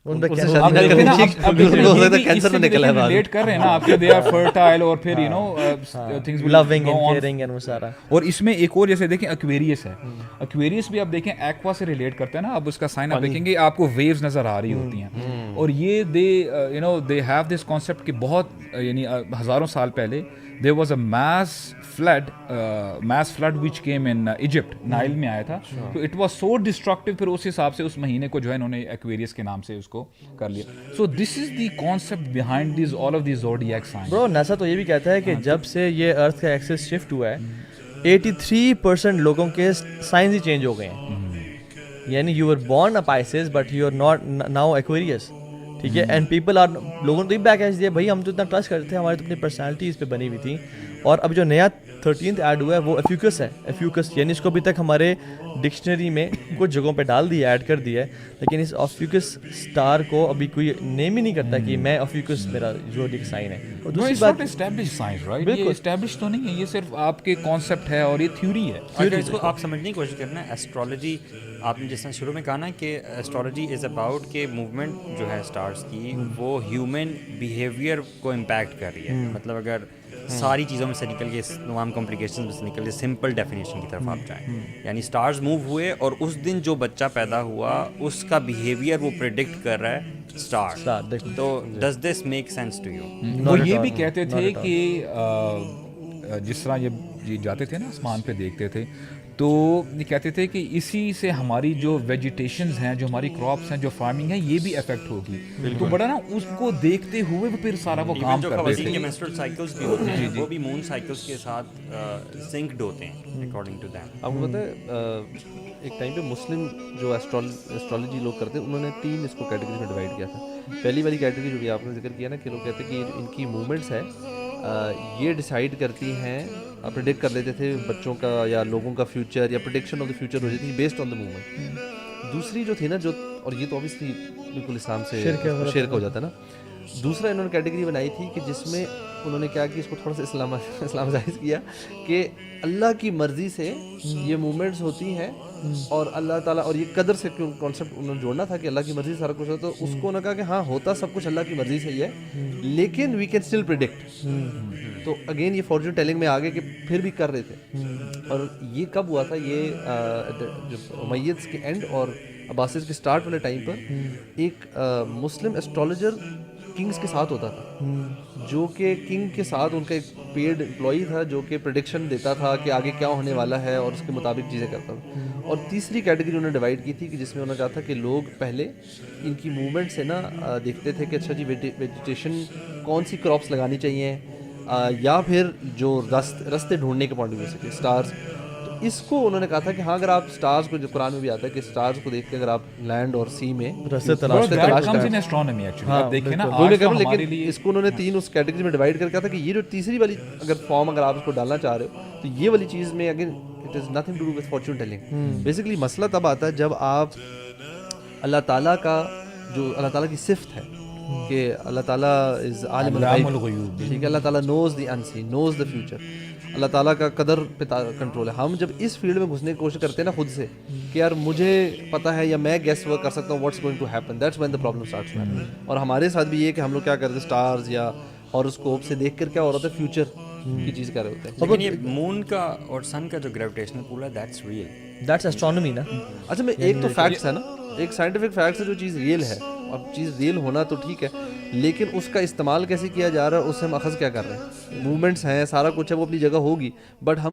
ان پہ کینسر نکلا ہے ریلیٹ کر رہے ہیں نا آپ کے دے آر فرٹائل اور پھر you know things loving and caring and وہ سارا. اور اس میں ایک اور جیسے دیکھیں ایکویریس ہے, ایکویریس بھی آپ دیکھیں ایکوا سے ریلیٹ کرتے ہیں نا, اب اس کا سائن آپ دیکھیں گے آپ کو ویوز نظر آ رہی ہوتی ہیں, اور یہ they you know they have this concept کہ بہت یعنی ہزاروں سال پہلے there was a mass flood which came in Egypt, Nile میں آیا تھا, تو it was so destructive, پھر اس حساب سے اس مہینے کو جو ہے انہوں نے ایکویریس کے نام سے اس کو کر لیا. so this is the concept behind these all of these zodiac signs. Bro NASA تو یہ بھی کہتا ہے کہ جب سے یہ ارتھ کا ایکسس شفٹ ہوا ہے 83% لوگوں کے سائنس ہی چینج ہو گئے ہیں, یعنی you were born a pisces but you are not now aquarius, ٹھیک ہے, اینڈ پیپل آر, لوگوں نے تو بیک ایج دیا بھائی ہم تو اتنا ٹرسٹ کرتے تھے, ہماری تو اپنی پرسنالٹی اس پہ بنی ہوئی تھی, اور اب جو نیا 13th ایڈ ہوا ہے وہ افیوکس ہے, افیوکس یعنی اس کو ابھی تک ہمارے ڈکشنری میں کچھ جگہوں پہ ڈال دیا, ایڈ کر دیا ہے, لیکن اس افیوکس اسٹار کو ابھی کوئی نیم ہی نہیں کرتا کہ میں افیوکس میرا زوڈیک سائن ہے. اور دوسری بات اسٹیبلش سائنس رائٹ, یہ اسٹیبلش تو نہیں ہے, یہ صرف آپ کے کانسیپٹ ہے اور یہ تھیوری ہے. اگر اس کو آپ سمجھنے کی کوشش کرنا ہے, ایسٹرالوجی آپ نے جس طرح شروع میں کہا نا کہ ایسٹرالوجی از اباؤٹ کہ موومنٹ جو ہے اسٹارس کی وہ ہیومن بیہیویئر کو امپیکٹ کر رہی ہے. مطلب اگر ساری چیزوں میں سے نکل کے تمام کمپلیکیشن میں سے نکل کے سمپل ڈیفینیشن کی طرف آپ جائیں, یعنی اسٹارز موو ہوئے اور اس دن جو بچہ پیدا ہوا اس کا بیہیویئر وہ پریڈکٹ کر رہا ہے اسٹار. تو does this make sense to you? وہ یہ بھی کہتے تھے کہ جس طرح یہ جاتے تھے نا آسمان پہ دیکھتے تھے, تو یہ کہتے تھے کہ اسی سے ہماری جو ویجیٹیشنز ہیں, جو ہماری کراپس ہیں, جو فارمنگ ہے, یہ بھی افیکٹ ہوگی. تو بڑا نا اس کو دیکھتے ہوئے وہ پھر سارا وہ کام کرتے تھے. جو مینسٹرل سائیکلز بھی ہوتے ہیں وہ بھی مون سائیکلز کے ساتھ سنکڈ ہوتے ہیں اکارڈنگ ٹو دیٹ. آپ کو پتہ ہے ایک ٹائم پہ مسلم جو ایسٹرالوجی لوگ کرتے ہیں انہوں نے 3 اس کو کیٹیگری میں ڈیوائڈ کیا تھا. پہلی والی کیٹیگری جو بھی آپ نے ذکر کیا نا کہ لوگ کہتے ہیں کہ ان کی موومنٹس ہے یہ ڈیسائیڈ کرتی ہیں, پریڈکٹ کر لیتے تھے بچوں کا یا لوگوں کا فیوچر, یا پریڈکشن آف دا فیوچر ہو جاتی تھی بیسڈ آن دا موومنٹ. دوسری جو تھی نا جو, اور یہ تو اوبیسلی بالکل اسلام سے شرک ہو جاتا ہے نا, دوسرا انہوں نے کیٹیگری بنائی تھی کہ جس میں انہوں نے کیا کہ اس کو تھوڑا سا اسلامائز کیا کہ اللہ کی مرضی سے یہ موومنٹس ہوتی ہیں, اور اللہ تعالیٰ, اور یہ قدر سے کانسیپٹ انہوں نے جوڑنا تھا کہ اللہ کی مرضی سے سارا کچھ ہوتا, تو اس کو انہوں نے کہا کہ ہاں ہوتا سب کچھ اللہ کی مرضی سے ہی ہے, لیکن وی کین اسٹل پریڈکٹ. تو اگین یہ فارچون ٹیلنگ میں آگے کہ پھر بھی کر رہے تھے. اور یہ کب ہوا تھا, یہ جو امیدز کے اینڈ اور عباسیز کے اسٹارٹ والے ٹائم پر ایک مسلم ایسٹرالوجر کنگز کے ساتھ ہوتا تھا, جو کہ کنگ کے ساتھ ان کا ایک پیڈ امپلائی تھا جو کہ پریڈکشن دیتا تھا کہ آگے کیا ہونے والا ہے اور اس کے مطابق چیزیں کرتا تھا. اور تیسری کیٹیگری انہوں نے ڈیوائڈ کی تھی کہ جس میں انہوں نے کہا تھا کہ لوگ پہلے ان کی موومنٹ سے نا دیکھتے تھے کہ اچھا جی ویجیٹیشن کون سی کراپس لگانی چاہیے, یا پھر جو راستے ڈھونڈنے کے پوائنٹ آف ویو سے اسٹارز. تو اس کو انہوں نے کہا تھا کہ ہاں اگر آپ اسٹارز کو, جو قرآن میں بھی آتا ہے کہ اسٹارز کو دیکھ کے اگر آپ لینڈ اور سی میں راستے تلاش لیکن اس کو انہوں نے 3 اس کیٹیگری میں ڈیوائڈ کر کے تھا کہ یہ جو تیسری والی اگر فارم اگر آپ اس کو ڈالنا چاہ رہے ہو تو یہ والی چیز میں again it is nothing to do with fortune telling. Basically مسئلہ تب آتا ہے جب آپ اللہ تعالیٰ کا جو اللہ تعالیٰ کی صفت ہے کہ اللہ تعالیٰ از عالم الغیب, ٹھیک ہے, اللہ تعالیٰ نوز دی انسین, نوز دا فیوچر, اللہ تعالیٰ کا قدر پہ کنٹرول ہے. ہم جب اس فیلڈ میں گھسنے کی کوشش کرتے ہیں نا خود سے کہ یار مجھے پتہ ہے یا میں گیس ورک کر سکتا ہوں what's going to happen, that's when the problem starts to happen. اور ہمارے ساتھ بھی یہ کہ ہم لوگ کیا کرتے ہیں اسٹارز یا ہاروسکوپ سے دیکھ کر کیا ہو رہا ہوتا ہے فیوچر کی چیز کر رہے ہوتے ہیں. لیکن یہ مون کا اور سن کا جو گریویٹیشنل پول ہے دیٹس ریئل, دیٹس ایسٹرونومی نا. اچھا میں ایک تو فیکٹس ہے نا, ایک سائنٹیفک فیکٹس ہے جو چیز ریئل ہے, اب چیز ریئل ہونا تو ٹھیک ہے, لیکن اس کا استعمال کیسے کیا جا رہا ہے, اس سے ہم اخذ کیا کر رہے ہیں. موومنٹس ہیں, سارا کچھ ہے, وہ اپنی جگہ ہوگی, بٹ ہم